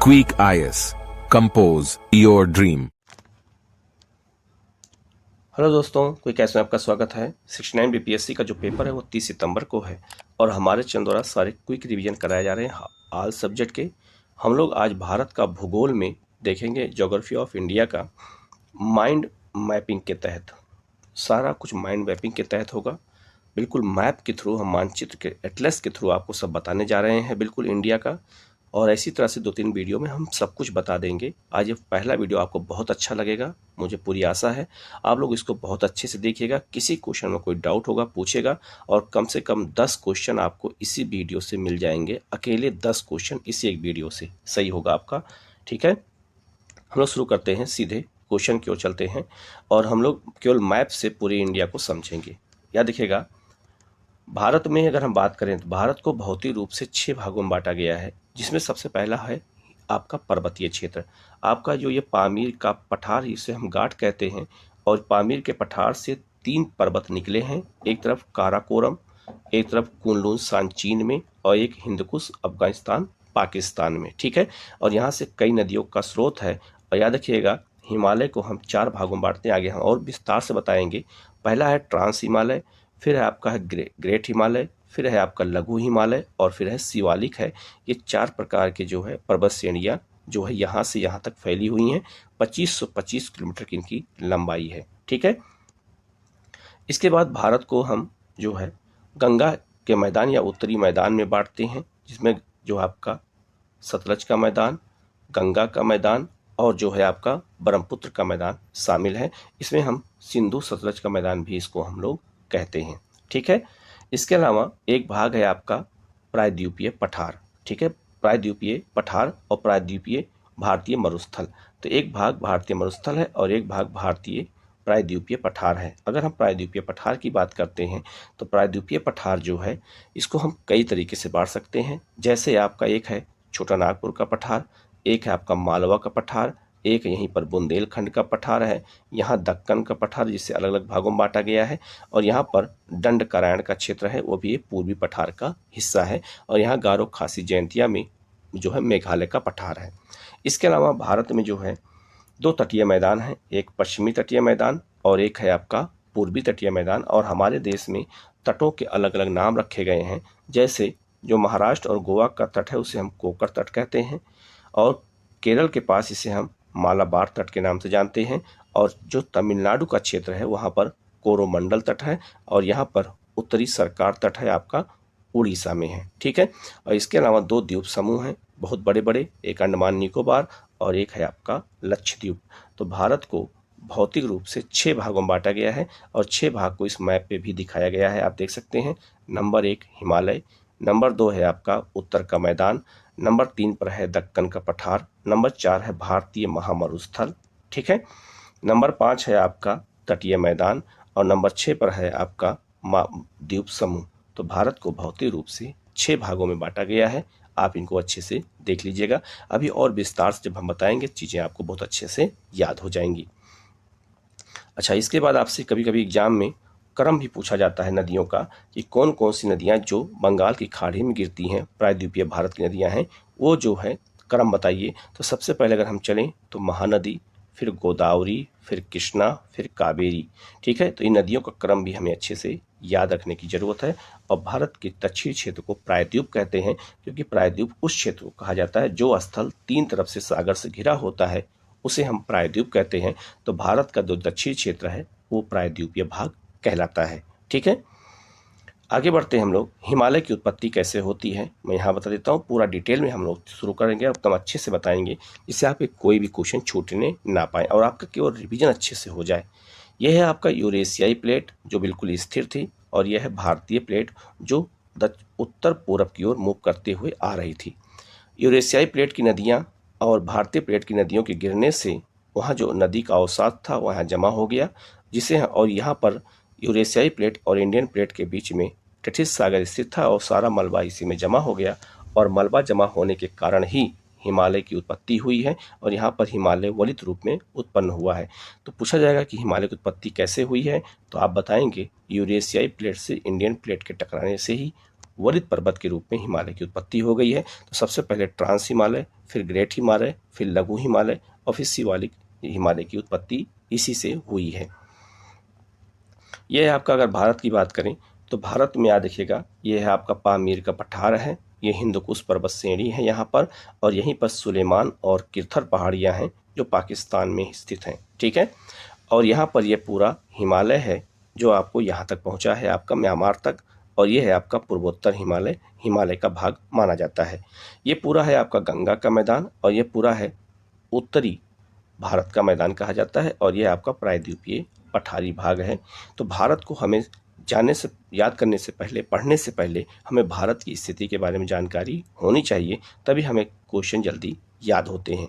Queek IS. Compose your dream. Hello दोस्तों, quick ऐस में आपका स्वागत है। 69 बीपीएससी का जो पेपर है वो 30 सितंबर को है और हमारे चैनल द्वारा सारे क्विक रिवीजन कराए जा रहे हैं ऑल सब्जेक्ट के। हम लोग आज भारत का भूगोल में देखेंगे ज्योग्राफी ऑफ इंडिया का माइंड मैपिंग के तहत। सारा कुछ माइंड मैपिंग के तहत होगा। बिल्कुल मैप के थ्रू, हम मानचित्र के एटलस के थ्रू आपको सब बताने जा रहे हैं बिल्कुल इंडिया का। और इसी तरह से 2-3 वीडियो में हम सब कुछ बता देंगे। आज ये पहला वीडियो आपको बहुत अच्छा लगेगा, मुझे पूरी आशा है। आप लोग इसको बहुत अच्छे से देखिएगा। किसी क्वेश्चन में कोई डाउट होगा पूछेगा और कम से कम 10 क्वेश्चन आपको इसी वीडियो से मिल जाएंगे। अकेले 10 क्वेश्चन इसी एक वीडियो से सही होगा आपका, ठीक है। हम लोग शुरू करते हैं, सीधे क्वेश्चन की ओर चलते हैं और हम लोग केवल मैप से पूरी इंडिया को समझेंगे। या देखिएगा, भारत में अगर हम बात करें तो भारत को भौतिक रूप से 6 भागों में बांटा गया है, जिसमें सबसे पहला है आपका पर्वतीय क्षेत्र। आपका जो ये पामीर का पठार, इसे हम घाट कहते हैं, और पामीर के पठार से 3 पर्वत निकले हैं। एक तरफ काराकोरम, एक तरफ कुनलुन सान चीन में, और एक हिंदकुश अफगानिस्तान पाकिस्तान में, ठीक है। और यहाँ से कई नदियों का स्रोत है। और याद रखिएगा, हिमालय को हम 4 भागों में बांटते हैं। आगे हम और विस्तार से बताएंगे। पहला है ट्रांस हिमालय, फिर है आपका है ग्रेट हिमालय, फिर है आपका लघु हिमालय, और फिर है शिवालिक है। ये 4 प्रकार के जो है पर्वत श्रेणियाँ जो है यहाँ से यहाँ तक फैली हुई हैं। 2525 किलोमीटर की इनकी लंबाई है, ठीक है। इसके बाद भारत को हम जो है गंगा के मैदान या उत्तरी मैदान में बांटते हैं, जिसमें जो आपका सतलज का मैदान, गंगा का मैदान और जो है आपका ब्रह्मपुत्र का मैदान शामिल है। इसमें हम सिंधु सतलज का मैदान भी इसको हम लोग कहते हैं, ठीक है। इसके अलावा एक भाग है आपका प्रायद्वीपीय पठार, ठीक है। प्रायद्वीपीय पठार और प्रायद्वीपीय भारतीय मरुस्थल। तो एक भाग भारतीय मरुस्थल है और एक भाग भारतीय प्रायद्वीपीय पठार है। अगर हम प्रायद्वीपीय पठार की बात करते हैं तो प्रायद्वीपीय पठार जो है इसको हम कई तरीके से बांट सकते हैं। जैसे आपका एक है छोटा नागपुर का पठार, एक है आपका मालवा का पठार, एक यहीं पर बुंदेलखंड का पठार है, यहाँ दक्कन का पठार जिसे अलग अलग भागों में बांटा गया है, और यहाँ पर दंडकारायण का क्षेत्र है, वो भी एक पूर्वी पठार का हिस्सा है, और यहाँ गारो खासी जयंतिया में जो है मेघालय का पठार है। इसके अलावा भारत में जो है 2 तटीय मैदान हैं, एक पश्चिमी तटीय मैदान और एक है आपका पूर्वी तटीय मैदान। और हमारे देश में तटों के अलग अलग नाम रखे गए हैं। जैसे जो महाराष्ट्र और गोवा का तट है उसे हम कोकर तट कहते हैं, और केरल के पास इसे हम मालाबार तट के नाम से जानते हैं, और जो तमिलनाडु का क्षेत्र है वहाँ पर कोरोमंडल तट है, और यहाँ पर उत्तरी सरकार तट है आपका उड़ीसा में है, ठीक है। और इसके अलावा 2 द्वीप समूह हैं बहुत बड़े बड़े, एक अंडमान निकोबार और एक है आपका लक्षद्वीप। तो भारत को भौतिक रूप से 6 भागों में बांटा गया है और 6 भाग को इस मैप पे भी दिखाया गया है, आप देख सकते हैं। नंबर 1 हिमालय, नंबर 2 है आपका उत्तर का मैदान, नंबर 3 पर है दक्कन का पठार, नंबर 4 है भारतीय महामरुस्थल, ठीक है। नंबर 5 है आपका तटीय मैदान, और नंबर 6 पर है आपका द्वीप समूह। तो भारत को भौतिक रूप से 6 भागों में बांटा गया है। आप इनको अच्छे से देख लीजिएगा। अभी और विस्तार से जब हम बताएंगे चीज़ें आपको बहुत अच्छे से याद हो जाएंगी। अच्छा, इसके बाद आपसे कभी कभी एग्जाम में क्रम भी पूछा जाता है नदियों का, कि कौन कौन सी नदियाँ जो बंगाल की खाड़ी में गिरती हैं, प्रायद्वीपीय भारत की नदियाँ हैं, वो जो है क्रम बताइए। तो सबसे पहले अगर हम चलें तो महानदी, फिर गोदावरी, फिर कृष्णा, फिर कावेरी, ठीक है। तो इन नदियों का क्रम भी हमें अच्छे से याद रखने की ज़रूरत है। और भारत के दक्षिणी क्षेत्र को प्रायद्वीप कहते हैं, क्योंकि प्रायद्वीप उस क्षेत्र को कहा जाता है जो स्थल 3 तरफ से सागर से घिरा होता है, उसे हम प्रायद्वीप कहते हैं। तो भारत का जो दक्षिणी क्षेत्र है वो प्रायद्वीपीय भाग कहलाता है, ठीक है। आगे बढ़ते हैं हम लोग, हिमालय की उत्पत्ति कैसे होती है मैं यहाँ बता देता हूँ। पूरा डिटेल में हम लोग शुरू करेंगे, एकदम अच्छे से बताएंगे, जिससे आपके कोई भी क्वेश्चन छूटने ना पाए और आपका केवल रिवीजन अच्छे से हो जाए। यह है आपका यूरेशियाई प्लेट जो बिल्कुल स्थिर थी, और यह है भारतीय प्लेट जो उत्तर पूरब की ओर मूव करते हुए आ रही थी। यूरेशियाई प्लेट की नदियाँ और भारतीय प्लेट की नदियों के गिरने से वहाँ जो नदी का अवसाद था वहाँ जमा हो गया, जिसे और यहाँ पर यूरेशियाई प्लेट और इंडियन प्लेट के बीच में टिथिस सागर स्थित था, और सारा मलबा इसी में जमा हो गया, और मलबा जमा होने के कारण ही हिमालय की उत्पत्ति हुई है, और यहाँ पर हिमालय वलित रूप में उत्पन्न हुआ है। तो पूछा जाएगा कि हिमालय की उत्पत्ति कैसे हुई है, तो आप बताएंगे यूरेशियाई प्लेट से इंडियन प्लेट के टकराने से ही वलित पर्वत के रूप में हिमालय की उत्पत्ति हो गई है। तो सबसे पहले ट्रांस हिमालय, फिर ग्रेट हिमालय, फिर लघु हिमालय और फिर शिवालिक हिमालय की उत्पत्ति इसी से हुई है। यह है आपका, अगर भारत की बात करें तो भारत में याद रखिएगा, ये है आपका पामीर का पठार है, ये हिंदुकुश पर्वत श्रेणी है यहाँ पर, और यहीं पर सुलेमान और किरथर पहाड़ियाँ हैं जो पाकिस्तान में स्थित हैं, ठीक है। और यहाँ पर ये पूरा हिमालय है जो आपको यहाँ तक पहुँचा है आपका म्यांमार तक, और ये है आपका पूर्वोत्तर हिमालय, हिमालय का भाग माना जाता है। ये पूरा है आपका गंगा का मैदान, और ये पूरा है उत्तरी भारत का मैदान कहा जाता है, और यह आपका प्रायद्वीपीय पठारी भाग है। तो भारत को हमें जानने से, याद करने से पहले, पढ़ने से पहले हमें भारत की स्थिति के बारे में जानकारी होनी चाहिए, तभी हमें क्वेश्चन जल्दी याद होते हैं।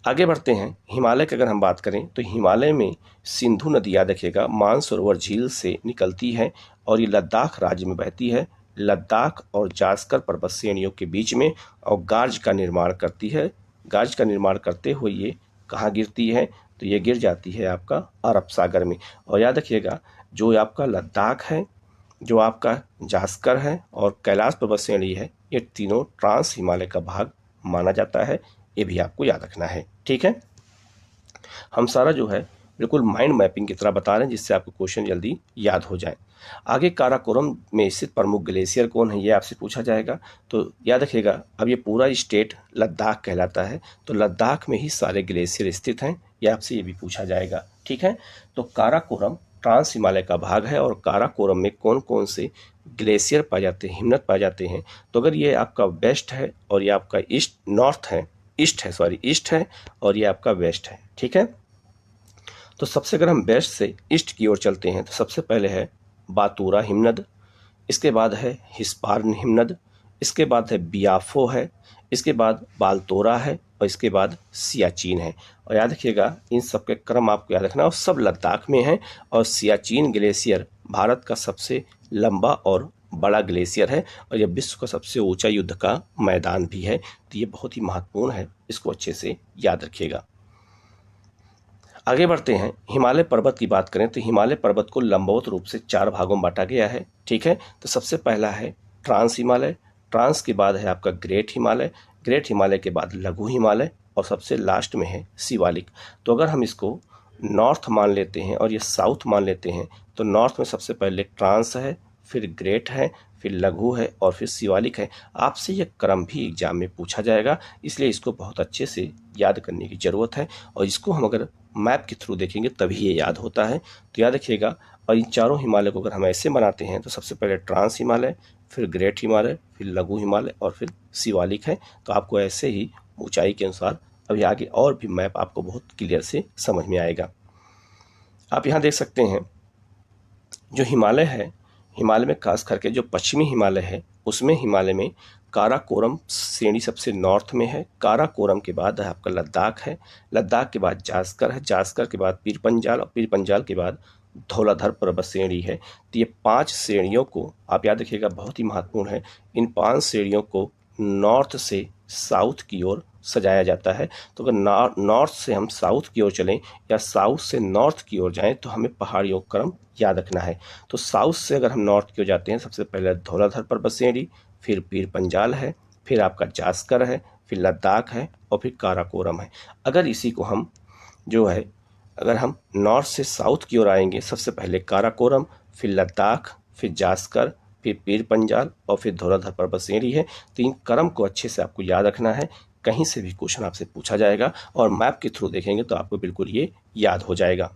आगे बढ़ते हैं। हिमालय की अगर हम बात करें तो हिमालय में सिंधु नदी याद रखिएगा मानसरोवर झील से निकलती है, और ये लद्दाख राज्य में बहती है, लद्दाख और जास्कर पर्वत श्रेणियों के बीच में, और गार्ज का निर्माण करती है। गार्ज का निर्माण करते हुए ये कहाँ गिरती है, तो ये गिर जाती है आपका अरब सागर में। और याद रखिएगा, जो आपका लद्दाख है, जो आपका जास्कर है और कैलाश पर्वत श्रेणी है, ये तीनों ट्रांस हिमालय का भाग माना जाता है। ये भी आपको याद रखना है, ठीक है। हम सारा जो है बिल्कुल माइंड मैपिंग की तरह बता रहे हैं, जिससे आपको क्वेश्चन जल्दी याद हो जाए। आगे काराकोरम में स्थित प्रमुख ग्लेशियर कौन है, ये आपसे पूछा जाएगा। तो याद रखिएगा, अब ये पूरा स्टेट लद्दाख कहलाता है, तो लद्दाख में ही सारे ग्लेशियर स्थित हैं, ये आपसे ये भी पूछा जाएगा, ठीक है। तो काराकोरम ट्रांस हिमालय का भाग है, और काराकोरम में कौन कौन से ग्लेशियर पाए जाते हैं, हिमनद पाए जाते हैं। तो अगर ये आपका वेस्ट है, और ये आपका ईस्ट है, और ये आपका वेस्ट है, ठीक है। तो सबसे अगर हम वेस्ट से ईस्ट की ओर चलते हैं तो सबसे पहले है बातूरा हिमनद, इसके बाद है हिस्पार्न हिमनद, इसके बाद है बियाफो है, इसके बाद बालतोरा है, और इसके बाद सियाचिन है। और याद रखिएगा, इन सब के क्रम आपको याद रखना, और सब लद्दाख में है। और सियाचिन ग्लेशियर भारत का सबसे लंबा और बड़ा ग्लेशियर है, और यह विश्व का सबसे ऊंचा युद्ध का मैदान भी है। तो ये बहुत ही महत्वपूर्ण है, इसको अच्छे से याद रखिएगा। आगे बढ़ते हैं। हिमालय पर्वत की बात करें तो हिमालय पर्वत को लंबवत रूप से 4 भागों में बांटा गया है, ठीक है। तो सबसे पहला है ट्रांस हिमालय, ट्रांस के बाद है आपका ग्रेट हिमालय, ग्रेट हिमालय के बाद लघु हिमालय, और सबसे लास्ट में है शिवालिक। तो अगर हम इसको नॉर्थ मान लेते हैं और ये साउथ मान लेते हैं, तो नॉर्थ में सबसे पहले ट्रांस है, फिर ग्रेट है, फिर लघु है, और फिर शिवालिक है। आपसे यह क्रम भी एग्जाम में पूछा जाएगा, इसलिए इसको बहुत अच्छे से याद करने की ज़रूरत है, और इसको हम अगर मैप के थ्रू देखेंगे तभी ये याद होता है। तो याद रखिएगा, और इन चारों हिमालय को अगर हम ऐसे बनाते हैं तो सबसे पहले ट्रांस हिमालय, फिर ग्रेट हिमालय, फिर लघु हिमालय, और फिर शिवालिक है। तो आपको ऐसे ही ऊंचाई के अनुसार अभी आगे और भी मैप आपको बहुत क्लियर से समझ में आएगा। आप यहाँ देख सकते हैं, जो हिमालय है, हिमालय में खास करके जो पश्चिमी हिमालय है, उसमें हिमालय में काराकोरम श्रेणी सबसे नॉर्थ में है। काराकोरम के बाद है आपका लद्दाख है, लद्दाख के बाद जास्कर है, जास्कर के बाद पीर पंजाल, और पीर पंजाल के बाद धौलाधर पर्वत श्रेणी है। तो ये 5 श्रेणियों को आप याद रखिएगा, बहुत ही महत्वपूर्ण है। इन 5 श्रेणियों को नॉर्थ से साउथ की ओर सजाया जाता है। तो अगर नॉर्थ से हम साउथ की ओर चलें या साउथ से नॉर्थ की ओर जाएं, तो हमें पहाड़ियों का क्रम याद रखना है। तो साउथ से अगर हम नॉर्थ की ओर जाते हैं, सबसे पहले धौलाधर पर्वत श्रेणी, फिर पीर पंजाल है, फिर आपका जास्कर है, फिर लद्दाख है, और फिर काराकोरम है। अगर इसी को हम जो है, अगर हम नॉर्थ से साउथ की ओर आएंगे, सबसे पहले काराकोरम, फिर लद्दाख, फिर जास्कर, फिर पीर पंजाल, और फिर धौलाधर पर्वत श्रेणी है। तो इन क्रम को अच्छे से आपको याद रखना है, कहीं से भी क्वेश्चन आपसे पूछा जाएगा, और मैप के थ्रू देखेंगे तो आपको बिल्कुल ये याद हो जाएगा।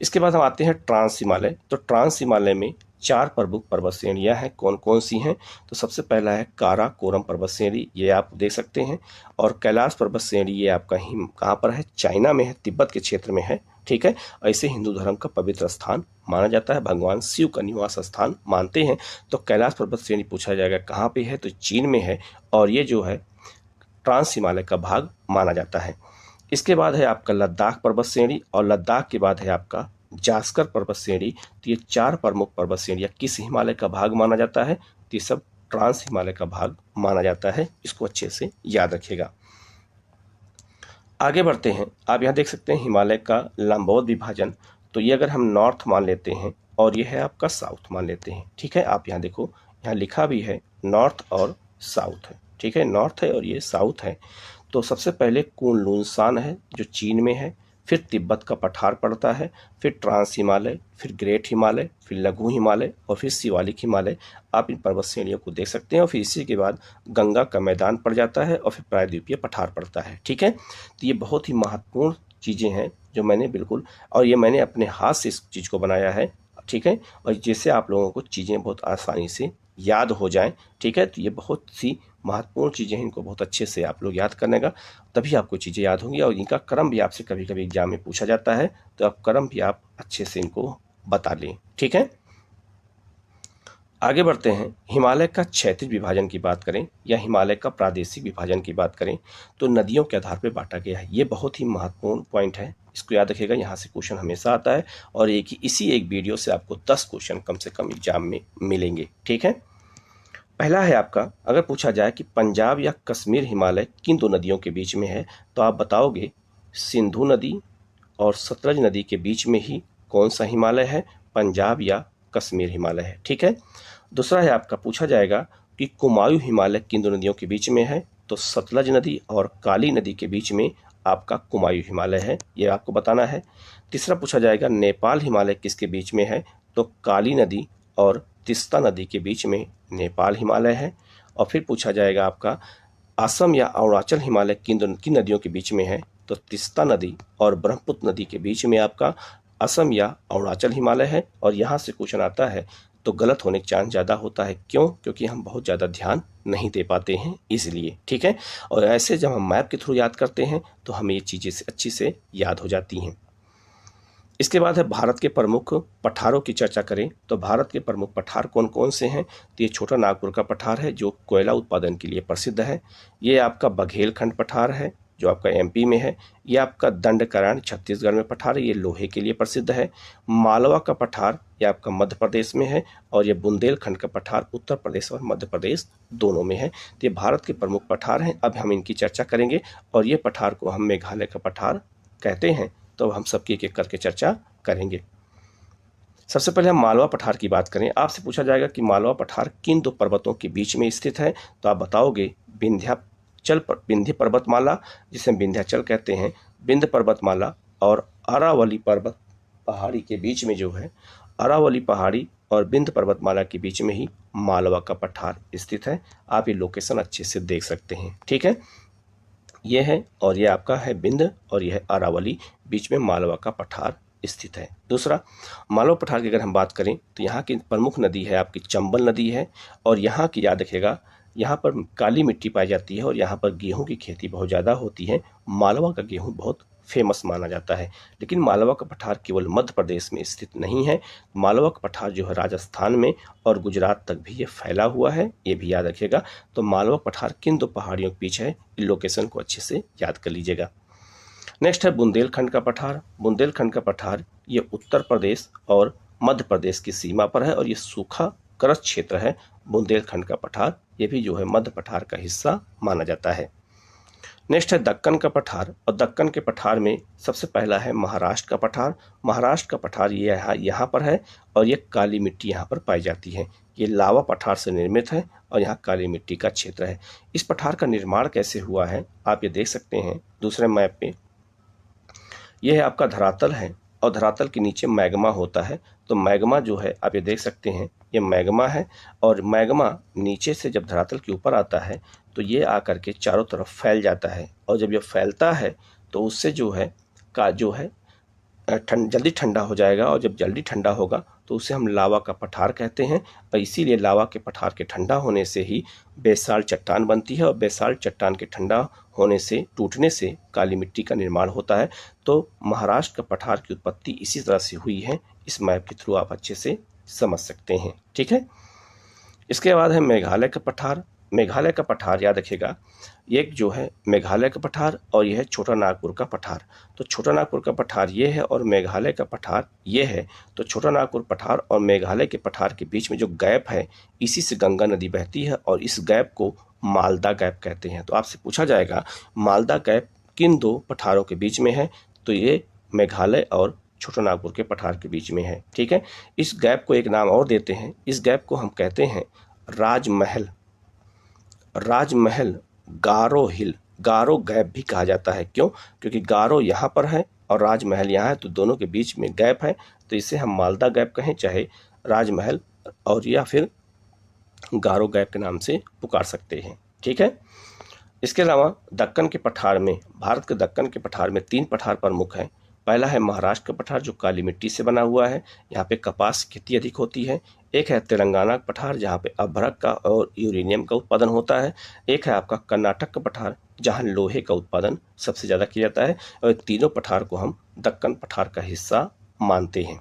इसके बाद हम आते हैं ट्रांस हिमालय। तो ट्रांस हिमालय में 4 प्रमुख पर्वत श्रेणियाँ हैं। कौन कौन सी हैं? तो सबसे पहला है काराकोरम पर्वत श्रेणी, ये आप देख सकते हैं। और कैलाश पर्वत श्रेणी ये आपका कहाँ पर है? चाइना में है, तिब्बत के क्षेत्र में है, ठीक है। ऐसे हिंदू धर्म का पवित्र स्थान माना जाता है, भगवान शिव का निवास स्थान मानते हैं। तो कैलाश पर्वत श्रेणी पूछा जाएगा कहाँ पे है, तो चीन में है, और ये जो है ट्रांस हिमालय का भाग माना जाता है। इसके बाद है आपका लद्दाख पर्वत श्रेणी, और लद्दाख के बाद है आपका जास्कर पर्वत श्रेणी। तो ये 4 प्रमुख पर्वत श्रेणियाँ किस हिमालय का भाग माना जाता है? तो ये सब ट्रांस हिमालय का भाग माना जाता है, इसको अच्छे से याद रखिएगा। आगे बढ़ते हैं। आप यहाँ देख सकते हैं हिमालय का लंबवत विभाजन। तो ये अगर हम नॉर्थ मान लेते हैं और ये है आपका साउथ मान लेते हैं, ठीक है। आप यहाँ देखो, यहाँ लिखा भी है नॉर्थ और साउथ है, ठीक है, नॉर्थ है और ये साउथ है। तो सबसे पहले कुनलुनसान है जो चीन में है, फिर तिब्बत का पठार पड़ता है, फिर ट्रांस हिमालय, फिर ग्रेट हिमालय, फिर लघु हिमालय और फिर शिवालिक हिमालय। आप इन पर्वत श्रेणियों को देख सकते हैं और फिर इसी के बाद गंगा का मैदान पड़ जाता है और फिर प्रायद्वीपीय पठार पड़ता है। ठीक है, तो ये बहुत ही महत्वपूर्ण चीज़ें हैं जो मैंने बिल्कुल, और ये मैंने अपने हाथ से इस चीज़ को बनाया है। ठीक है, और जिससे आप लोगों को चीज़ें बहुत आसानी से याद हो जाएं। ठीक है, तो ये बहुत सी महत्वपूर्ण चीज़ें हैं, इनको बहुत अच्छे से आप लोग याद करने का, तभी आपको चीज़ें याद होंगी। और इनका क्रम भी आपसे कभी कभी एग्जाम में पूछा जाता है, तो आप क्रम भी आप अच्छे से इनको बता लें। ठीक है, आगे बढ़ते हैं। हिमालय का क्षैतिज विभाजन की बात करें या हिमालय का प्रादेशिक विभाजन की बात करें तो नदियों के आधार पर बांटा गया है। ये बहुत ही महत्वपूर्ण पॉइंट है, इसको याद रखिएगा, यहाँ से क्वेश्चन हमेशा आता है और इसी एक वीडियो से आपको 10 क्वेश्चन कम से कम एग्जाम में मिलेंगे। ठीक है, पहला है आपका, अगर पूछा जाए कि पंजाब या कश्मीर हिमालय किन दो नदियों के बीच में है, तो आप बताओगे सिंधु नदी और सतलज नदी के बीच में ही कौन सा हिमालय है, पंजाब या कश्मीर हिमालय है। ठीक है, दूसरा है आपका, पूछा जाएगा कि कुमायूं हिमालय किन दो नदियों के बीच में है, तो सतलज नदी और काली नदी के बीच में आपका कुमायूं हिमालय है, ये आपको बताना है। तीसरा पूछा जाएगा नेपाल हिमालय किसके बीच में है, तो काली नदी और तिस्ता नदी के बीच में नेपाल हिमालय है। और फिर पूछा जाएगा आपका असम या अरुणाचल हिमालय किन नदियों के बीच में है, तो तिस्ता नदी और ब्रह्मपुत्र नदी के बीच में आपका असम या अरुणाचल हिमालय है। और यहाँ से क्वेश्चन आता है तो गलत होने का चांस ज़्यादा होता है, क्यों, क्योंकि हम बहुत ज़्यादा ध्यान नहीं दे पाते हैं इसलिए। ठीक है, और ऐसे जब हम मैप के थ्रू याद करते हैं तो हमें ये चीज़ें अच्छी से याद हो जाती हैं। इसके बाद है भारत के प्रमुख पठारों की चर्चा करें तो भारत के प्रमुख पठार कौन कौन से हैं, तो ये छोटा नागपुर का पठार है जो कोयला उत्पादन के लिए प्रसिद्ध है। ये आपका बघेलखंड पठार है जो आपका एमपी में है। ये आपका दंडकारण्य छत्तीसगढ़ में पठार है, ये लोहे के लिए प्रसिद्ध है। मालवा का पठार ये आपका मध्य प्रदेश में है और ये बुंदेलखंड का पठार उत्तर प्रदेश और मध्य प्रदेश दोनों में है। तो ये भारत के प्रमुख पठार हैं। अब हम इनकी चर्चा करेंगे और ये पठार को हम मेघालय का पठार कहते हैं, तो हम सबकी एक एक करके चर्चा करेंगे। सबसे पहले हम मालवा पठार की बात करें। आपसे पूछा जाएगा कि मालवा पठार किन दो पर्वतों के बीच में स्थित है, तो आप बताओगे विंध्य पर्वतमाला, जिसे विंध्याचल कहते हैं, विंध्य पर्वतमाला और अरावली पर्वत पहाड़ी के बीच में जो है, अरावली पहाड़ी और विंध्य पर्वतमाला के बीच में ही मालवा का पठार स्थित है। आप ये लोकेशन अच्छे से देख सकते हैं। ठीक है, ये है और ये आपका है विंध्य और यह है अरावली, बीच में मालवा का पठार स्थित है। दूसरा, मालवा पठार की अगर हम बात करें तो यहाँ की प्रमुख नदी है आपकी चंबल नदी है और यहाँ की याद रखिएगा, यहाँ पर काली मिट्टी पाई जाती है और यहाँ पर गेहूं की खेती बहुत ज़्यादा होती है। मालवा का गेहूं बहुत फेमस माना जाता है। लेकिन मालवा का पठार केवल मध्य प्रदेश में स्थित नहीं है, मालवा का पठार जो है राजस्थान में और गुजरात तक भी ये फैला हुआ है, ये भी याद रखिएगा। तो मालवा पठार किन दो पहाड़ियों के बीच है, इन लोकेशन को अच्छे से याद कर लीजिएगा। नेक्स्ट है बुंदेलखंड का पठार। बुंदेलखंड का पठार ये उत्तर प्रदेश और मध्य प्रदेश की सीमा पर है और ये सूखा क्रस्ट क्षेत्र है। बुंदेलखंड का पठार ये भी जो है मध्य पठार का हिस्सा माना जाता है। नेक्स्ट है दक्कन का पठार और दक्कन के पठार में सबसे पहला है महाराष्ट्र का पठार। महाराष्ट्र का पठार ये यहाँ पर है और ये काली मिट्टी यहाँ पर पाई जाती है। ये लावा पठार से निर्मित है और यहाँ काली मिट्टी का क्षेत्र है। इस पठार का निर्माण कैसे हुआ है आप ये देख सकते हैं दूसरे मैप पे। यह है आपका धरातल है और धरातल के नीचे मैग्मा होता है। तो मैग्मा जो है आप ये देख सकते हैं, ये मैग्मा है और मैग्मा नीचे से जब धरातल के ऊपर आता है तो ये आकर के चारों तरफ फैल जाता है और जब ये फैलता है तो उससे जो है जल्दी ठंडा हो जाएगा और जब जल्दी ठंडा होगा तो उसे हम लावा का पठार कहते हैं। और इसीलिए लावा के पठार के ठंडा होने से ही बेसाल्ट चट्टान बनती है और बेसाल्ट चट्टान के ठंडा होने से, टूटने से काली मिट्टी का निर्माण होता है। तो महाराष्ट्र का पठार की उत्पत्ति इसी तरह से हुई है। इस मैप के थ्रू आप अच्छे से समझ सकते हैं। ठीक है, इसके बाद है मेघालय का पठार। मेघालय का पठार याद रखिएगा, एक जो है मेघालय का पठार और यह है छोटा नागपुर का पठार। तो छोटा नागपुर का पठार ये है और मेघालय का पठार ये है। तो छोटा नागपुर पठार और मेघालय के पठार के बीच में जो गैप है, इसी से गंगा नदी बहती है और इस गैप को मालदा गैप कहते हैं। तो आपसे पूछा जाएगा मालदा गैप किन दो पठारों के बीच में है, तो ये मेघालय और छोटा नागपुर के पठार के बीच में है। ठीक है, इस गैप को एक नाम और देते हैं, इस गैप को हम कहते हैं राजमहल राजमहल गारो हिल, गारो गैप भी कहा जाता है। क्यों? क्योंकि गारो यहाँ पर है और राजमहल यहाँ है, तो दोनों के बीच में गैप है, तो इसे हम मालदा गैप कहें, चाहे राजमहल और या फिर गारो गैप के नाम से पुकार सकते हैं। ठीक है। इसके अलावा दक्कन के पठार में, भारत के दक्कन के पठार में 3 पठार प्रमुख हैं। पहला है महाराष्ट्र का पठार जो काली मिट्टी से बना हुआ है, यहाँ पे कपास की खेती अधिक होती है। एक है तेलंगाना का पठार जहाँ पे अभ्रक का और यूरेनियम का उत्पादन होता है। एक है आपका कर्नाटक का पठार जहाँ लोहे का उत्पादन सबसे ज़्यादा किया जाता है। और तीनों पठार को हम दक्कन पठार का हिस्सा मानते हैं।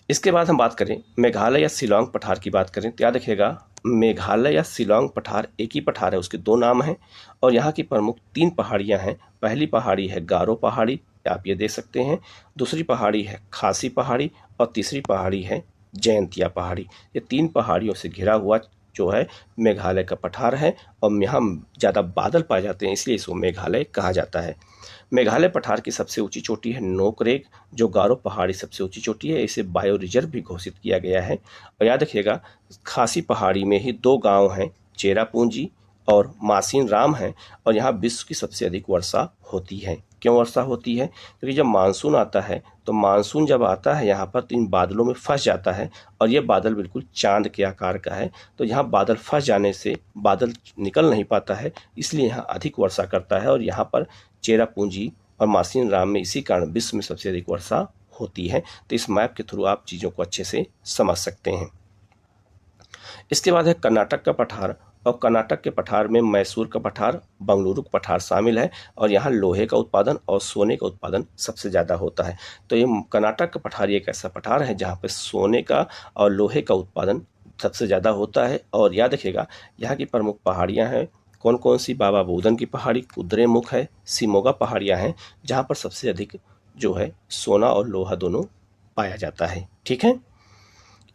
इसके बाद हम बात करें मेघालय या शिलांग पठार की बात करें तो याद रखिएगा, मेघालय या शिलांग पठार एक ही पठार है, उसके 2 नाम हैं और यहाँ की प्रमुख 3 पहाड़ियाँ हैं। पहली पहाड़ी है गारो पहाड़ी, आप ये देख सकते हैं। दूसरी पहाड़ी है खासी पहाड़ी और तीसरी पहाड़ी है जयंतिया पहाड़ी। ये 3 पहाड़ियों से घिरा हुआ जो है मेघालय का पठार है और यहाँ ज़्यादा बादल पाए जाते हैं, इसलिए इसको मेघालय कहा जाता है। मेघालय पठार की सबसे ऊंची चोटी है नोकरेक, जो गारो पहाड़ी सबसे ऊंची चोटी है। इसे बायो रिजर्व भी घोषित किया गया है। और याद रखिएगा, खासी पहाड़ी में ही 2 गांव हैं, चेरापूंजी और मासीन राम हैं और यहाँ विश्व की सबसे अधिक वर्षा होती है। क्यों वर्षा होती है? क्योंकि जब मानसून आता है तो मानसून जब आता है यहाँ पर तो इन बादलों में फंस जाता है और ये बादल बिल्कुल चांद के आकार का है, तो यहाँ बादल फंस जाने से बादल निकल नहीं पाता है, इसलिए यहाँ अधिक वर्षा करता है। और यहाँ पर चेरापूंजी और मासीन राम में इसी कारण विश्व में सबसे अधिक वर्षा होती है। तो इस मैप के थ्रू आप चीज़ों को अच्छे से समझ सकते हैं। इसके बाद है कर्नाटक का पठार और कर्नाटक के पठार में मैसूर का पठार, बंगलुरु का पठार शामिल है और यहाँ लोहे का उत्पादन और सोने का उत्पादन सबसे ज़्यादा होता है। तो ये कर्नाटक का पठार एक ऐसा पठार है जहाँ पे सोने का और लोहे का उत्पादन सबसे ज़्यादा होता है। और याद रखिएगा, यहाँ की प्रमुख पहाड़ियाँ हैं कौन कौन सी? बाबा बुदन की पहाड़ी, कुद्रेमुख है, सिमोगा पहाड़ियाँ हैं जहाँ पर सबसे अधिक जो है सोना और लोहा दोनों पाया जाता है। ठीक है।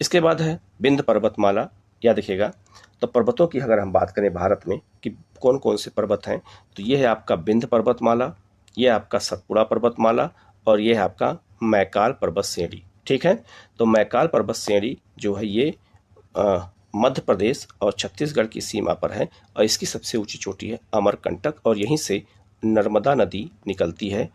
इसके बाद है विंध्य पर्वतमाला। याद रखिएगा, तो पर्वतों की अगर हम बात करें भारत में कि कौन कौन से पर्वत हैं, तो ये है आपका विंध्य पर्वतमाला, ये आपका सतपुड़ा पर्वतमाला और ये है आपका मैकाल पर्वत श्रेणी। ठीक है। तो मैकाल पर्वत श्रेणी जो है ये मध्य प्रदेश और छत्तीसगढ़ की सीमा पर है और इसकी सबसे ऊंची चोटी है अमरकंटक और यहीं से नर्मदा नदी निकलती है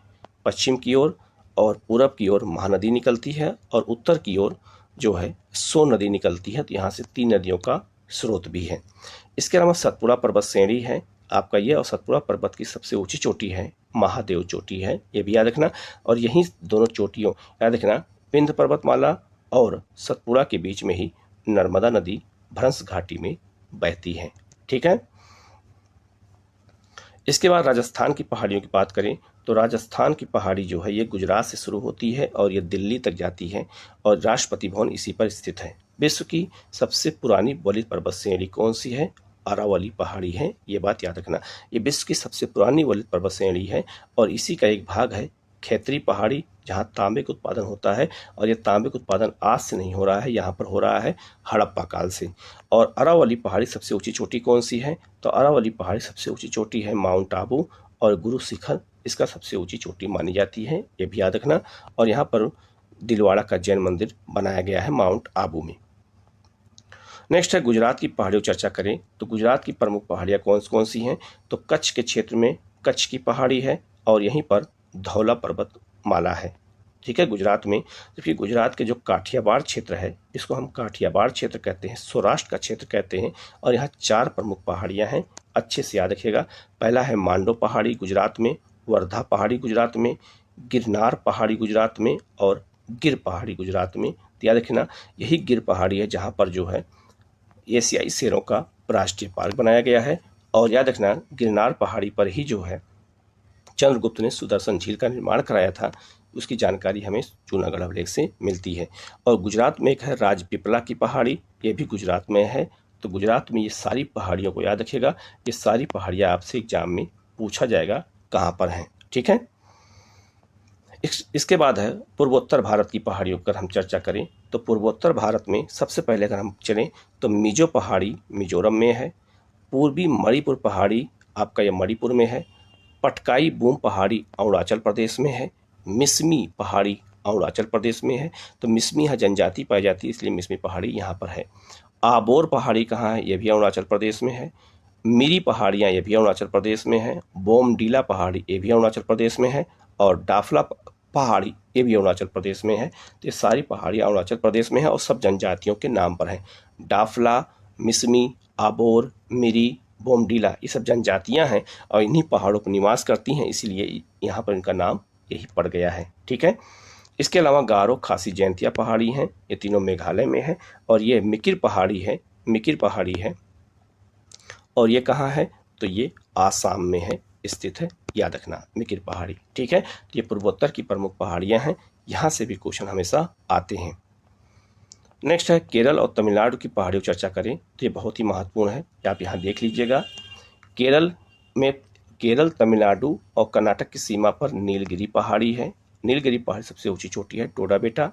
पश्चिम की ओर और पूरब की ओर महानदी निकलती है और उत्तर की ओर जो है सोन नदी निकलती है। तो यहाँ से 3 नदियों का स्रोत भी है। इसके अलावा सतपुड़ा पर्वत श्रेणी है आपका ये, और सतपुड़ा पर्वत की सबसे ऊंची चोटी है महादेव चोटी है, ये भी याद रखना। और यहीं दोनों चोटियों याद रखना विंध्य पर्वतमाला और सतपुड़ा के बीच में ही नर्मदा नदी भ्रंश घाटी में बहती है। ठीक है। इसके बाद राजस्थान की पहाड़ियों की बात करें तो राजस्थान की पहाड़ी जो है ये गुजरात से शुरू होती है और ये दिल्ली तक जाती है और राष्ट्रपति भवन इसी पर स्थित है। विश्व की सबसे पुरानी वलित पर्वत श्रेणी कौन सी है? अरावली पहाड़ी है, ये बात याद रखना। ये विश्व की सबसे पुरानी वलित पर्वत श्रेणी है और इसी का एक भाग है खैतरी पहाड़ी जहाँ तांबे का उत्पादन होता है और ये तांबे का उत्पादन आज से नहीं हो रहा है, यहाँ पर हो रहा है हड़प्पा काल से। और अरावली पहाड़ी सबसे ऊंची चोटी कौन सी है? तो अरावली पहाड़ी सबसे ऊंची चोटी है माउंट आबू और गुरु शिखर इसका सबसे ऊंची चोटी मानी जाती है, ये भी याद रखना। और यहाँ पर दिलवाड़ा का जैन मंदिर बनाया गया है माउंट आबू में। नेक्स्ट है गुजरात की पहाड़ियों चर्चा करें तो गुजरात की प्रमुख पहाड़ियाँ कौन कौन सी हैं? तो कच्छ के क्षेत्र में कच्छ की पहाड़ी है और यहीं पर धौला पर्वत माला है। ठीक है, गुजरात में। जबकि गुजरात के जो काठियावाड़ क्षेत्र है इसको हम काठियावाड़ क्षेत्र कहते हैं, सौराष्ट्र का क्षेत्र कहते हैं और यहाँ 4 प्रमुख पहाड़ियाँ हैं, अच्छे से याद रखिएगा। पहला है मांडो पहाड़ी गुजरात में, वर्धा पहाड़ी गुजरात में, गिरनार पहाड़ी गुजरात में और गिर पहाड़ी गुजरात में। तो याद रखना यही गिर पहाड़ी है जहाँ पर जो है एशियाई शेरों का राष्ट्रीय पार्क बनाया गया है। और याद रखना गिरनार पहाड़ी पर ही जो है चंद्रगुप्त ने सुदर्शन झील का निर्माण कराया था, उसकी जानकारी हमें जूनागढ़ अभिलेख से मिलती है। और गुजरात में एक है राजपीपला की पहाड़ी, ये भी गुजरात में है। तो गुजरात में ये सारी पहाड़ियों को याद रखिएगा, ये सारी पहाड़ियाँ आपसे एग्जाम में पूछा जाएगा कहाँ पर हैं। ठीक है। इसके बाद है पूर्वोत्तर भारत की पहाड़ियों पर हम चर्चा करें तो पूर्वोत्तर भारत में सबसे पहले अगर हम चलें तो मिजो पहाड़ी मिजोरम में है, पूर्वी मणिपुर पहाड़ी आपका ये मणिपुर में है, पटकाई बूम पहाड़ी अरुणाचल प्रदेश में है, मिसमी पहाड़ी अरुणाचल प्रदेश में है। तो मिसमी यहाँ जनजाति पाई जाती है इसलिए मिसमी पहाड़ी यहाँ पर है। आबोर पहाड़ी कहाँ है, ये भी अरुणाचल प्रदेश में है। मिरी पहाड़ियाँ, ये भी अरुणाचल प्रदेश में है। बोमडीला पहाड़ी, ये भी अरुणाचल प्रदेश में है। और डाफला पहाड़ी, ये भी अरुणाचल प्रदेश में है। तो ये सारी पहाड़ियाँ अरुणाचल प्रदेश में है और सब जनजातियों के नाम पर हैं। डाफला, मिसमी, आबोर, मिरी, बोमडीला, ये सब जनजातियाँ हैं और इन्हीं पहाड़ों पर निवास करती हैं, इसीलिए यहाँ पर इनका नाम यही पड़ गया है। ठीक है। इसके अलावा गारो, खासी, जयंतिया पहाड़ी हैं, ये तीनों मेघालय में है। और ये मिकिर पहाड़ी है, मिकिर पहाड़ी है। और ये कहाँ है, तो ये आसाम में है, स्थित है, याद रखना मिकिर पहाड़ी। ठीक है। तो ये पूर्वोत्तर की प्रमुख पहाड़ियाँ हैं, यहाँ से भी क्वेश्चन हमेशा आते हैं। नेक्स्ट है केरल और तमिलनाडु की पहाड़ियों चर्चा करें, तो ये बहुत ही महत्वपूर्ण है, आप यहाँ देख लीजिएगा। केरल, तमिलनाडु और कर्नाटक की सीमा पर नीलगिरी पहाड़ी है। नीलगिरी पहाड़ी सबसे ऊंची चोटी है, टोडा बेटा।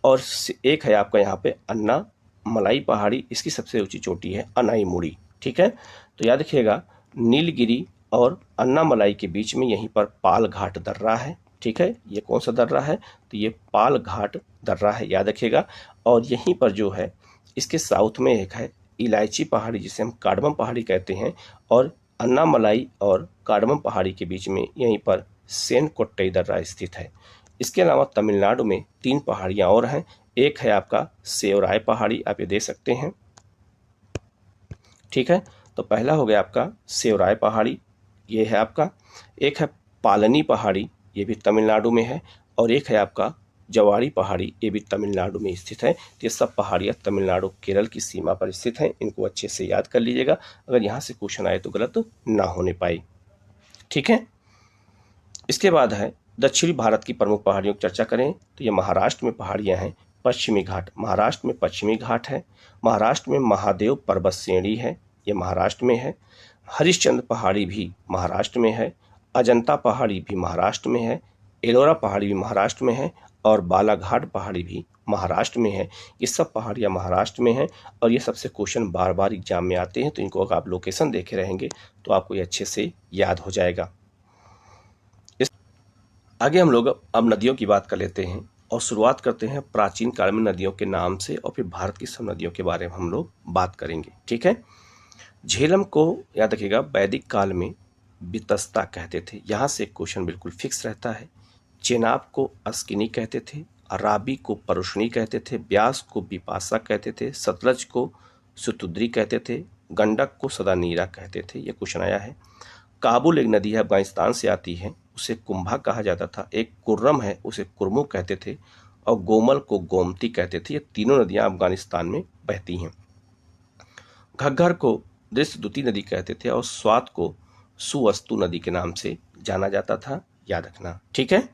और एक है आपका यहाँ पे अन्ना मलाई पहाड़ी, इसकी सबसे ऊंची चोटी है अनाईमुड़ी। ठीक है। तो याद रखिएगा, नीलगिरी और अन्नामलाई के बीच में यहीं पर पाल घाट दर्रा है। ठीक है। ये कौन सा दर्रा है, तो ये पाल घाट दर्रा है, याद रखिएगा। और यहीं पर जो है इसके साउथ में एक है इलायची पहाड़ी, जिसे हम कार्डमम पहाड़ी कहते हैं। और अन्नामलाई और कार्डमम पहाड़ी के बीच में यहीं पर सेनकोट्टई दर्रा स्थित है। इसके अलावा तमिलनाडु में 3 पहाड़ियाँ और हैं। एक है आपका सेवराय पहाड़ी, आप ये दे सकते हैं। ठीक है। तो पहला हो गया आपका सेवराय पहाड़ी, ये है आपका। एक है पालनी पहाड़ी, ये भी तमिलनाडु में है। और एक है आपका जवाड़ी पहाड़ी, ये भी तमिलनाडु में स्थित है। तो ये सब पहाड़ियाँ तमिलनाडु केरल की सीमा पर स्थित हैं, इनको अच्छे से याद कर लीजिएगा, अगर यहाँ से क्वेश्चन आए तो गलत ना होने पाए। ठीक है। इसके बाद है दक्षिणी भारत की प्रमुख पहाड़ियों की चर्चा करें, तो ये महाराष्ट्र में पहाड़ियाँ हैं। पश्चिमी घाट, महाराष्ट्र में पश्चिमी घाट है। महाराष्ट्र में महादेव पर्वत श्रेणी है, ये महाराष्ट्र में है। हरिश्चंद्र पहाड़ी भी महाराष्ट्र में है। अजंता पहाड़ी भी महाराष्ट्र में है। एलोरा पहाड़ी भी महाराष्ट्र में है। और बालाघाट पहाड़ी भी महाराष्ट्र में है। ये सब पहाड़ियाँ महाराष्ट्र में हैं और ये सबसे क्वेश्चन बार बार एग्जाम में आते हैं, तो इनको अगर आप लोकेशन देखे रहेंगे तो आपको ये अच्छे से याद हो जाएगा। आगे हम लोग अब नदियों की बात कर लेते हैं और शुरुआत करते हैं प्राचीन काल में नदियों के नाम से, और फिर भारत की सब नदियों के बारे में हम लोग बात करेंगे। ठीक है। झेलम को याद रखिएगा वैदिक काल में बितस्ता कहते थे, यहाँ से क्वेश्चन बिल्कुल फिक्स रहता है। चेनाब को अस्किनी कहते थे। राबी को परुष्णी कहते थे। ब्यास को बिपाशा कहते थे। सतलज को सुतुद्री कहते थे। गंडक को सदानीरा कहते थे। ये क्वेश्चन आया है। काबुल एक नदी है, अफगानिस्तान से आती है, उसे कुंभा कहा जाता था। एक कुर्रम है, उसे कुर्मू कहते थे। और गोमल को गोमती कहते थे। ये तीनों नदियां अफगानिस्तान में बहती हैं। घग्गर को दृष्टद्युति नदी कहते थे और स्वात को सुवस्तु नदी के नाम से जाना जाता था, याद रखना। ठीक है।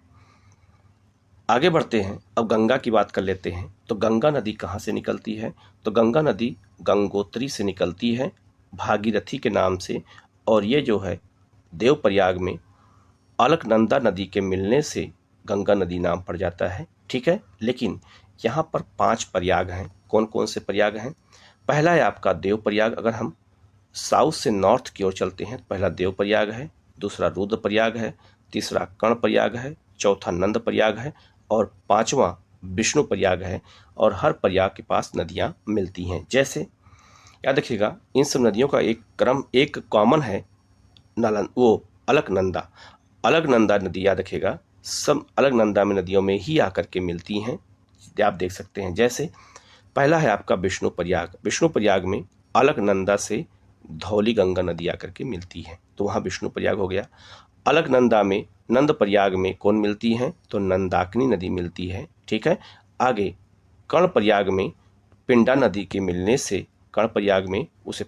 आगे बढ़ते हैं, अब गंगा की बात कर लेते हैं। तो गंगा नदी कहाँ से निकलती है, तो गंगा नदी गंगोत्री से निकलती है, भागीरथी के नाम से। और ये जो है देवप्रयाग में अलकनंदा नदी के मिलने से गंगा नदी नाम पड़ जाता है। ठीक है। लेकिन यहाँ पर 5 प्रयाग हैं। कौन कौन से प्रयाग हैं? पहला है आपका देवप्रयाग। अगर हम साउथ से नॉर्थ की ओर चलते हैं, पहला देवप्रयाग है, दूसरा रुद्रप्रयाग है, तीसरा कर्णप्रयाग है, चौथा नंद प्रयाग है और 5वां विष्णु प्रयाग है। और हर प्रयाग के पास नदियाँ मिलती हैं। जैसे याद रखिएगा, इन सब नदियों का एक क्रम, एक कॉमन है, अलकनंदा। अलकनंदा नदी याद रखिएगा, सब अलकनंदा में नदियों में ही आकर के मिलती हैं, आप देख सकते हैं। जैसे पहला है आपका विष्णु प्रयाग। विष्णु प्रयाग में अलकनंदा से धौली गंगा नदी आकर के मिलती है, तो वहाँ विष्णु प्रयाग हो गया। अलकनंदा में नंद प्रयाग में कौन मिलती है, तो नंदाकिनी नदी मिलती है। ठीक है। आगे कर्णप्रयाग में पिंडा नदी के मिलने से कर्णप्रयाग में उसे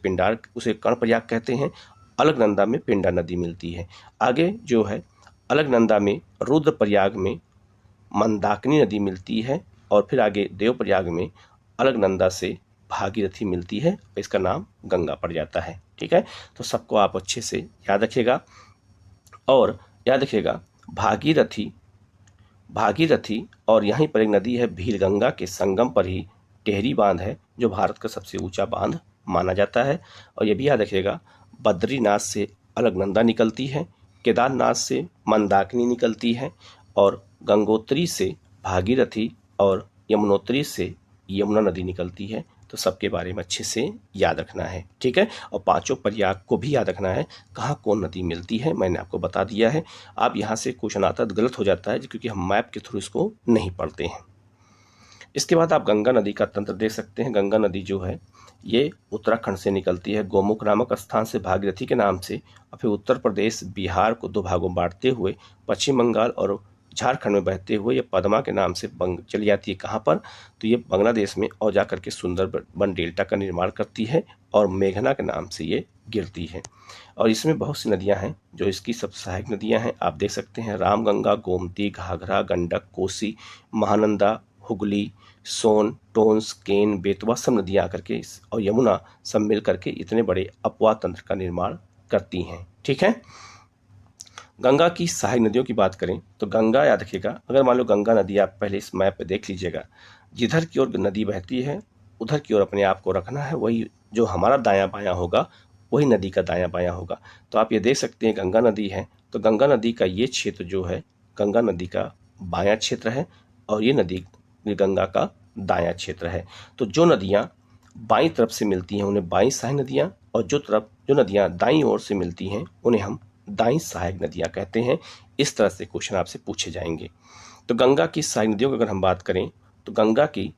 कर्णप्रयाग कहते हैं। अलकनंदा में पिंडा नदी मिलती है। आगे जो है अलकनंदा में रुद्रप्रयाग में मंदाकिनी नदी मिलती है। और फिर आगे देवप्रयाग में अलकनंदा से भागीरथी मिलती है, इसका नाम गंगा पड़ जाता है। ठीक है। तो सबको आप अच्छे से याद रखिएगा। और याद रखिएगा भागीरथी और यहीं पर एक नदी है भीलगंगा के संगम पर ही टेहरी बांध है, जो भारत का सबसे ऊंचा बांध माना जाता है। और ये भी याद रखिएगा, बद्रीनाथ से अलकनंदा निकलती है, केदारनाथ से मंदाकिनी निकलती है, और गंगोत्री से भागीरथी और यमुनोत्री से यमुना नदी निकलती है। तो सबके बारे में अच्छे से याद रखना है, ठीक है। और पांचों प्रयाग को भी याद रखना है, कहाँ कौन नदी मिलती है मैंने आपको बता दिया है। आप यहाँ से क्वेश्चन आता है तो गलत हो जाता है क्योंकि हम मैप के थ्रू इसको नहीं पढ़ते हैं। इसके बाद आप गंगा नदी का तंत्र देख सकते हैं। गंगा नदी जो है ये उत्तराखंड से निकलती है, गोमुख नामक स्थान से भागीरथी के नाम से, और फिर उत्तर प्रदेश बिहार को दो भागों बांटते हुए पश्चिम बंगाल और झारखंड में बहते हुए ये पद्मा के नाम से चली जाती है। कहाँ पर? तो ये बांग्लादेश में और जाकर के सुंदरबन डेल्टा का निर्माण करती है और मेघना के नाम से ये गिरती है। और इसमें बहुत सी नदियां हैं जो इसकी सब सहायक नदियां हैं। आप देख सकते हैं रामगंगा, गोमती, घाघरा, गंडक, कोसी, महानंदा, हुगली, सोन, टोंस, केन, बेतवा सब नदियां आकर के और यमुना सब मिल करके इतने बड़े अपवाह तंत्र का निर्माण करती हैं, ठीक है। गंगा की सहायक नदियों की बात करें तो गंगा याद रखिएगा, अगर मान लो गंगा नदी आप पहले इस मैप पे देख लीजिएगा, जिधर की ओर नदी बहती है उधर की ओर अपने आप को रखना है, वही जो हमारा दायां बायां होगा वही नदी का दायां बायां होगा। तो आप ये देख सकते हैं गंगा नदी है, तो गंगा नदी का ये क्षेत्र जो है गंगा नदी का बायां क्षेत्र है और ये नदी गंगा का दायां क्षेत्र है। तो जो नदियां बाईं तरफ से मिलती हैं उन्हें बाईं सहायक नदियां, और जो नदियां दाईं ओर से मिलती हैं उन्हें हम दाईं सहायक नदियां कहते हैं। इस तरह से क्वेश्चन आपसे पूछे जाएंगे। तो गंगा की सहायक नदियों की अगर हम बात करें तो गंगा की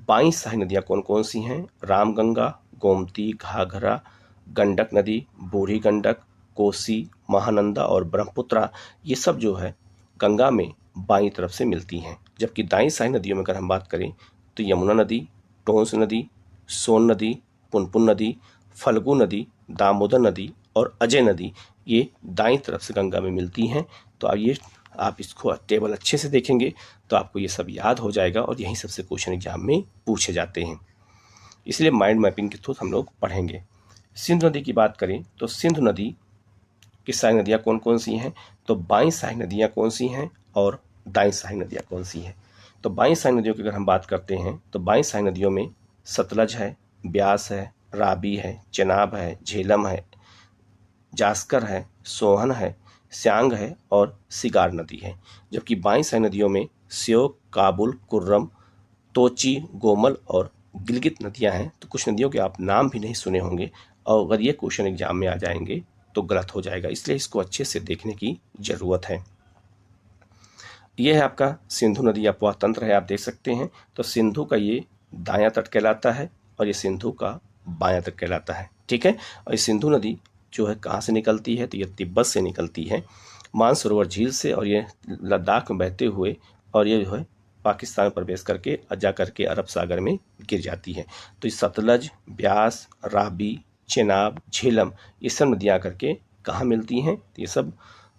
बाईं सहायक नदियां कौन कौन सी हैं? रामगंगा, गोमती, घाघरा, गंडक नदी, बूढ़ी गंडक, कोसी, महानंदा और ब्रह्मपुत्रा, ये सब जो है गंगा में बाईं तरफ से मिलती हैं। जबकि दाईं सहायक नदियों में अगर हम बात करें तो यमुना नदी, टोंस नदी, सोन नदी, पुनपुन नदी, फल्गु नदी, दामोदर नदी और अजय नदी, ये दाईं तरफ से गंगा में मिलती हैं। तो आप इसको टेबल अच्छे से देखेंगे तो आपको ये सब याद हो जाएगा और यही सबसे क्वेश्चन एग्जाम में पूछे जाते हैं, इसलिए माइंड मैपिंग के थ्रू हम लोग पढ़ेंगे। सिंधु नदी की बात करें तो सिंधु नदी की सहायक नदियाँ कौन कौन सी हैं? तो बाईं सहायक नदियाँ कौन सी हैं और दाईं सहायक नदियाँ कौन सी हैं? तो बाईं सहायक नदियों की अगर हम बात करते हैं तो बाईं सहायक नदियों में सतलज है, ब्यास है, राबी है, चेनाब है, झेलम है, जास्कर है, सोहन है, स्यांग है और सिगार नदी है। जबकि बाईं सहायक नदियों में श्योक, काबुल, कुर्रम, तोची, गोमल और गिलगित नदियां हैं। तो कुछ नदियों के आप नाम भी नहीं सुने होंगे और अगर ये क्वेश्चन एग्जाम में आ जाएंगे तो गलत हो जाएगा, इसलिए इसको अच्छे से देखने की ज़रूरत है। यह है आपका सिंधु नदी अपवाह तंत्र है, आप देख सकते हैं। तो सिंधु का ये दायां तट कहलाता है और ये सिंधु का बायां तट कहलाता है, ठीक है। और ये सिंधु नदी जो है कहाँ से निकलती है? तो ये तिब्बत से निकलती है, मानसरोवर झील से, और ये लद्दाख में बहते हुए और ये जो है पाकिस्तान में प्रवेश करके जा करके अरब सागर में गिर जाती है। तो ये सतलज, ब्यास, राबी, चेनाब, झेलम, ये सब नदियाँ करके कहाँ मिलती हैं? तो ये सब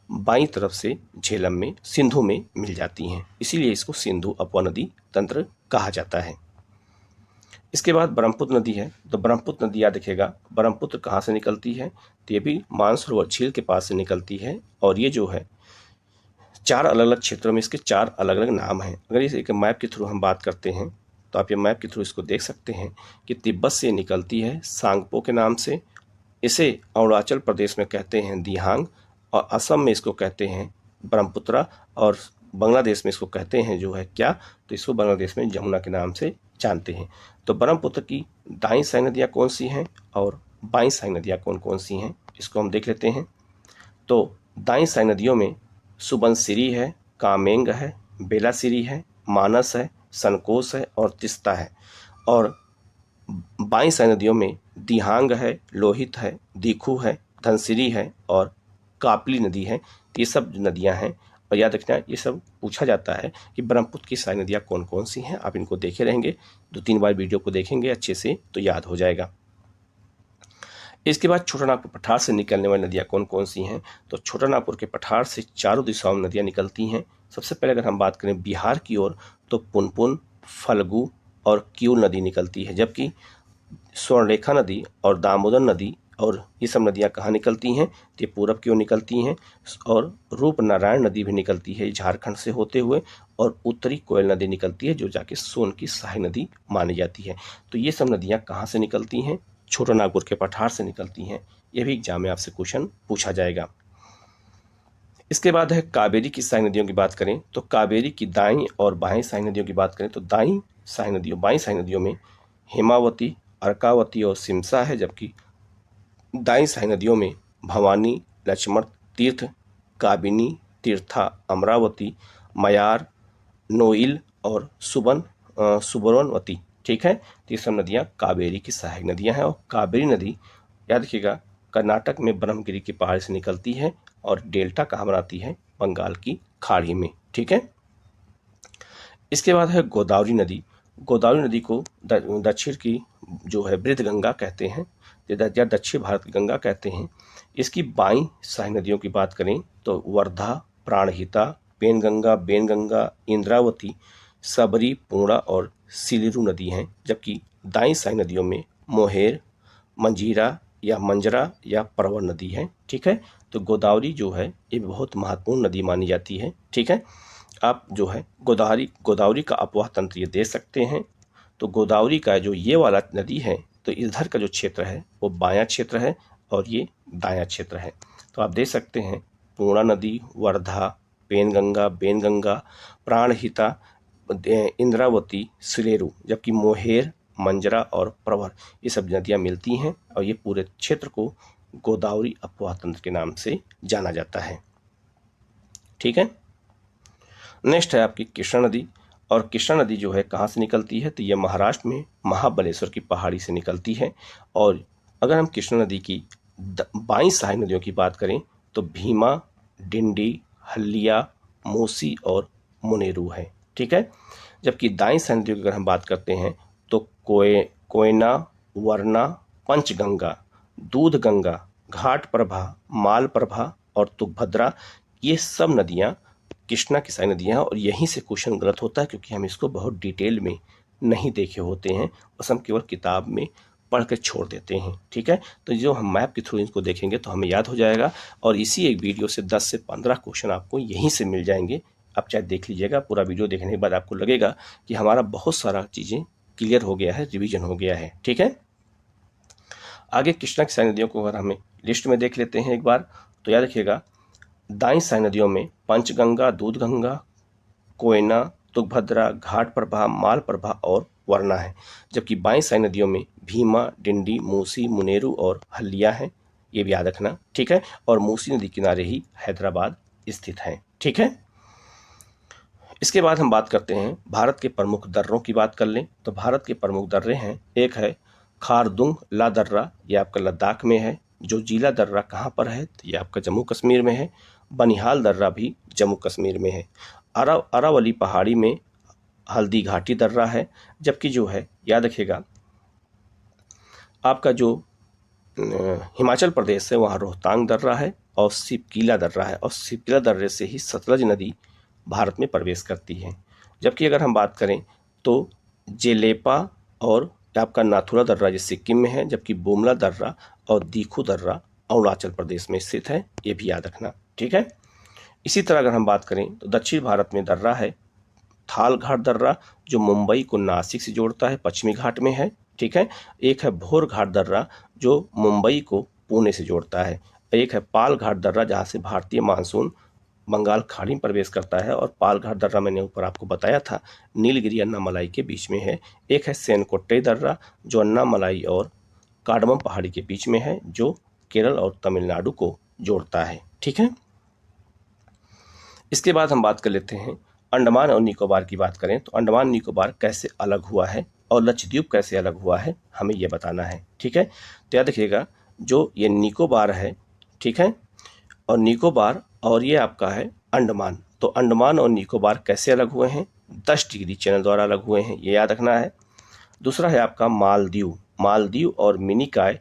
बाईं तरफ से झेलम में, सिंधु में मिल जाती हैं, इसीलिए इसको सिंधु अपवाह नदी तंत्र कहा जाता है। इसके बाद ब्रह्मपुत्र नदी है, तो ब्रह्मपुत्र नदी याद रखिएगा, ब्रह्मपुत्र कहाँ से निकलती है? तो ये भी मानसरोवर झील के पास से निकलती है और ये जो है चार अलग अलग क्षेत्रों में इसके चार अलग अलग नाम हैं। अगर इस एक मैप के थ्रू हम बात करते हैं तो आप ये मैप के थ्रू इसको देख सकते हैं कि तिब्बत से निकलती है सांगपो के नाम से, इसे अरुणाचल प्रदेश में कहते हैं दिहांग, और असम में इसको कहते हैं ब्रह्मपुत्रा, और बांग्लादेश में इसको कहते हैं जो है क्या? तो इसको बांग्लादेश में जमुना के नाम से जानते हैं। तो ब्रह्मपुत्र की दाईं सहायक नदियाँ कौन सी हैं और बाईं सहायक नदियाँ कौन कौन सी हैं, इसको हम देख लेते हैं। तो दाईं सहायक नदियों में सुबनसिरी है, कामेंग है, बेलासिरी है, मानस है, सनकोस है और तिस्ता है। और बाईं सहायक नदियों में दिहांग है, लोहित है, दीखू है, धनसिरी है और कापली नदी है। ये सब नदियां हैं और याद रखना ये सब पूछा जाता है कि ब्रह्मपुत्र की सहायक नदियां कौन कौन सी हैं। आप इनको देखे रहेंगे, 2-3 बार वीडियो को देखेंगे अच्छे से तो याद हो जाएगा। इसके बाद छोटा नागपुर पठार से निकलने वाली नदियाँ कौन कौन सी हैं? तो छोटा नागपुर के पठार से चारों दिशाओं में नदियाँ निकलती हैं। सबसे पहले अगर हम बात करें बिहार की ओर तो पुनपुन, फल्गु और क्यूल नदी निकलती है, जबकि स्वर्णरेखा नदी और दामोदर नदी और ये सब नदियाँ कहाँ निकलती हैं? ये पूरब की ओर निकलती हैं। और रूपनारायण नदी भी निकलती है झारखंड से होते हुए, और उत्तरी कोयल नदी निकलती है जो जाके सोन की सहायक नदी मानी जाती है। तो ये सब नदियाँ कहाँ से निकलती हैं? छोटा नागपुर के पठार से निकलती हैं। यह भी एग्जाम में आपसे क्वेश्चन पूछा जाएगा। इसके बाद है कावेरी की सहायक नदियों की बात करें तो कावेरी की दाईं और बाईं सहायक नदियों की बात करें तो बाईं सहायक नदियों में हेमावती, अर्कावती और सिमसा है, जबकि दाईं सहायक नदियों में भवानी, लक्ष्मण तीर्थ, काबिनी, तीर्था, अमरावती, मयार, नोइल और सुबर्णवती। ठीक है, तो ये सब नदियाँ कावेरी की सहायक नदियाँ हैं। और कावेरी नदी याद रखिएगा कर्नाटक में ब्रह्मगिरी की पहाड़ी से निकलती है और डेल्टा कहाँ बनाती है, बंगाल की खाड़ी में। ठीक है, इसके बाद है गोदावरी नदी। गोदावरी नदी को दक्षिण की जो है वृद्धगंगा कहते हैं या दक्षिण भारत की गंगा कहते हैं। इसकी बाईं सहायक नदियों की बात करें तो वर्धा, प्राणहिता, बेनगंगा, इंद्रावती, सबरी, पूर्णा और सिलीरू नदी हैं, जबकि दाईं सहायक नदियों में मोहेर, मंजीरा या मंजरा या परवर नदी है। ठीक है, तो गोदावरी जो है ये बहुत महत्वपूर्ण नदी मानी जाती है। ठीक है, आप जो है गोदावरी का अपवाह तंत्र ये दे सकते हैं। तो गोदावरी का जो ये वाला नदी है, तो इधर का जो क्षेत्र है वो बायां क्षेत्र है और ये दायां क्षेत्र है। तो आप दे सकते हैं पूर्णा नदी, वर्धा, बेनगंगा, प्राणहिता, इंद्रावती, सिलेरू, जबकि मोहेर, मंजरा और प्रवर ये सब नदियां मिलती हैं और ये पूरे क्षेत्र को गोदावरी अपवाह तंत्र के नाम से जाना जाता है। ठीक है, नेक्स्ट है आपकी कृष्णा नदी। और कृष्णा नदी जो है कहाँ से निकलती है, तो ये महाराष्ट्र में महाबलेश्वर की पहाड़ी से निकलती है। और अगर हम कृष्णा नदी की बाईं सहायक नदियों की बात करें तो भीमा, डिंडी, हल्दिया, मूसी और मुनेरू है। ठीक है, जबकि दाईं सहायक नदियों की अगर हम बात करते हैं तो कोयना, वरना, पंचगंगा, दूधगंगा, घाट प्रभा, माल प्रभा और तुंगभद्रा ये सब नदियाँ कृष्णा की सहायक नदियाँ हैं। और यहीं से क्वेश्चन गलत होता है क्योंकि हम इसको बहुत डिटेल में नहीं देखे होते हैं, बस हम केवल किताब में पढ़ के छोड़ देते हैं। ठीक है, तो जो हम मैप के थ्रू इसको देखेंगे तो हमें याद हो जाएगा और इसी एक वीडियो से 10 से 15 क्वेश्चन आपको यहीं से मिल जाएंगे। आप चाहे देख लीजिएगा, पूरा वीडियो देखने के बाद आपको लगेगा कि हमारा बहुत सारा चीज़ें क्लियर हो गया है, रिविजन हो गया है। ठीक है, आगे कृष्णा की सहायक नदियों को अगर हमें लिस्ट में देख लेते हैं एक बार, तो याद रखिएगा दाईं सहायक नदियों में पंचगंगा, दूधगंगा, कोयना, तुंगभद्रा, घाट प्रभा, माल प्रभा और वरना है, जबकि बाईं सहायक नदियों में भीमा, डिंडी, मूसी, मुनेरू और हल्दिया है। ये भी याद रखना। ठीक है, और मूसी नदी किनारे ही हैदराबाद स्थित है। ठीक है, इसके बाद हम बात करते हैं भारत के प्रमुख दर्रों की बात कर लें तो भारत के प्रमुख दर्रे हैं, एक है खारदुंग ला दर्रा, ये आपका लद्दाख में है। जो जिला दर्रा कहाँ पर है, तो ये आपका जम्मू कश्मीर में है। बनिहाल दर्रा भी जम्मू कश्मीर में है। अरावली पहाड़ी में हल्दी घाटी दर्रा है, जबकि जो है याद रखिएगा आपका जो हिमाचल प्रदेश है वहाँ रोहतांग दर्रा है और सिपकीला दर्रा है, और सिपकीला दर्रे से ही सतलज नदी भारत में प्रवेश करती है। जबकि अगर हम बात करें तो जेलेपा और आपका नाथुला दर्रा जो सिक्किम में है, जबकि बोमला दर्रा और दीखू दर्रा अरुणाचल प्रदेश में स्थित है। ये भी याद रखना। ठीक है, इसी तरह अगर हम बात करें तो दक्षिण भारत में दर्रा है थालघाट दर्रा जो मुंबई को नासिक से जोड़ता है, पश्चिमी घाट में है। ठीक है, एक है भोर घाट दर्रा जो मुंबई को पुणे से जोड़ता है। एक है पाल घाट दर्रा जहाँ से भारतीय मानसून बंगाल खाड़ी में प्रवेश करता है, और पालघाट दर्रा मैंने ऊपर आपको बताया था नीलगिरी अन्नामलाई के बीच में है। एक है सेनकोट्टे दर्रा जो अन्नामलाई और कार्डमम पहाड़ी के बीच में है, जो केरल और तमिलनाडु को जोड़ता है। ठीक है, इसके बाद हम बात कर लेते हैं अंडमान और निकोबार की बात करें तो अंडमान निकोबार कैसे अलग हुआ है और लक्षद्वीप कैसे अलग हुआ है, हमें यह बताना है। ठीक है, तो याद रखिएगा जो ये निकोबार है, ठीक है, और निकोबार और ये आपका है अंडमान, तो अंडमान और निकोबार कैसे अलग हुए हैं, 10 डिग्री चैनल द्वारा अलग हुए हैं, ये याद रखना है। दूसरा है आपका मालदीव और मिनिकॉय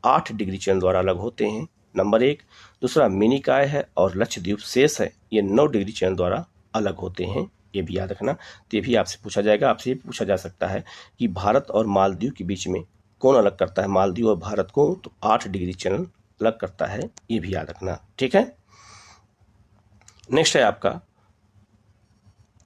8 डिग्री चैनल द्वारा अलग होते हैं, नंबर 1। दूसरा मिनिकॉय है और लक्षद्वीप शेष है, ये 9 डिग्री चैनल द्वारा अलग होते हैं, ये भी याद रखना। तो ये भी आपसे पूछा जाएगा, आपसे ये पूछा जा सकता है कि भारत और मालदीव के बीच में कौन अलग करता है मालदीव और भारत को, तो 8 डिग्री चैनल अलग करता है, ये भी याद रखना। ठीक है, नेक्स्ट है आपका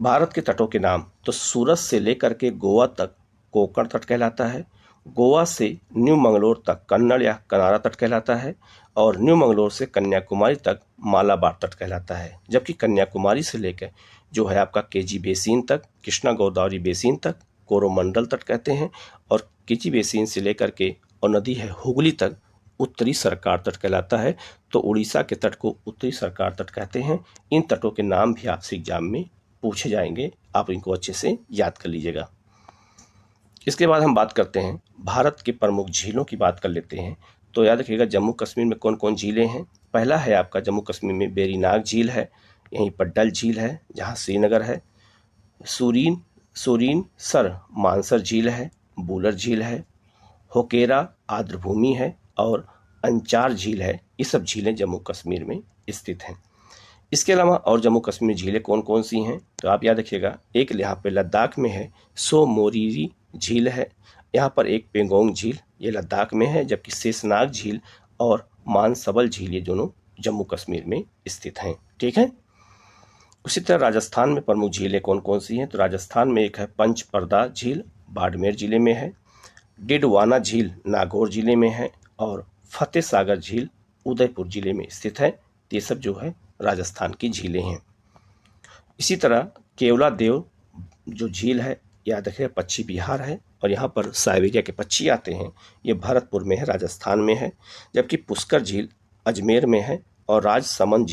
भारत के तटों के नाम, तो सूरत से लेकर के गोवा तक कोंकण तट कहलाता है, गोवा से न्यू मंगलोर तक कन्नड़ या कनारा तट कहलाता है, और न्यू मंगलोर से कन्याकुमारी तक मालाबार तट कहलाता है, जबकि कन्याकुमारी से लेकर जो है आपका केजी बेसिन तक, कृष्णा गोदावरी बेसिन तक, कोरोमंडल तट कहते हैं, और किची बेसिन से लेकर के और नदी है हुगली तक उत्तरी सरकार तट कहलाता है। तो उड़ीसा के तट को उत्तरी सरकार तट कहते हैं। इन तटों के नाम भी आपसे एग्जाम में पूछे जाएंगे, आप इनको अच्छे से याद कर लीजिएगा। इसके बाद हम बात करते हैं भारत के प्रमुख झीलों की बात कर लेते हैं। तो याद रखिएगा जम्मू कश्मीर में कौन कौन झीलें हैं। पहला है आपका जम्मू कश्मीर में वेरीनाग झील है, यहीं पर डल झील है जहाँ श्रीनगर है, सूरीन सर मानसर झील है, बूलर झील है, होकेरा आर्द्रभूमि है और अंचार झील है। ये सब झीलें जम्मू कश्मीर में स्थित हैं। इसके अलावा और जम्मू कश्मीर में झीलें कौन कौन सी हैं, तो आप याद रखिएगा एक यहाँ पे लद्दाख में है सो मोरीरी झील है, यहाँ पर एक पेंगोंग झील ये लद्दाख में है, जबकि शेषनाग झील और मानसबल झील ये दोनों जम्मू कश्मीर में स्थित हैं। ठीक है। उसी तरह राजस्थान में प्रमुख झीलें कौन कौन सी हैं, तो राजस्थान में एक है पंचपरदा झील बाड़मेर जिले में है, डिडवाना झील नागौर जिले में है और फतेह सागर झील उदयपुर जिले में स्थित है। ये सब जो है राजस्थान की झीलें हैं। इसी तरह केवला देव जो झील है याद रखिए पक्षी विहार है और यहाँ पर साइबेरिया के पक्षी आते हैं, ये भरतपुर में है राजस्थान में है। जबकि पुष्कर झील अजमेर में है और राजसमुंद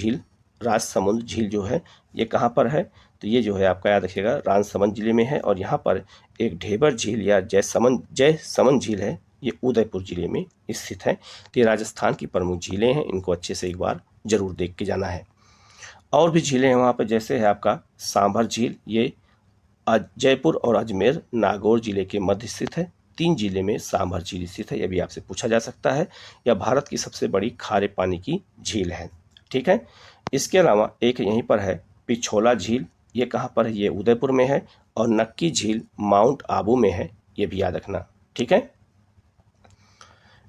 झील जो है ये कहाँ पर है, तो ये जो है आपका याद रखिएगा राजसमंद जिले में है। और यहाँ पर एक ढेबर झील या जयसमंद झील है, ये उदयपुर जिले में स्थित है। तो ये राजस्थान की प्रमुख झीलें हैं, इनको अच्छे से एक बार जरूर देख के जाना है। और भी झीलें हैं वहाँ पर, जैसे है आपका सांभर झील, ये जयपुर और अजमेर नागौर जिले के मध्य स्थित है। 3 जिले में सांभर झील स्थित है, यह भी आपसे पूछा जा सकता है। यह भारत की सबसे बड़ी खारे पानी की झील है। ठीक है। इसके अलावा एक यहीं पर है पिछोला झील, ये कहाँ पर है, ये उदयपुर में है। और नक्की झील माउंट आबू में है, ये भी याद रखना। ठीक है।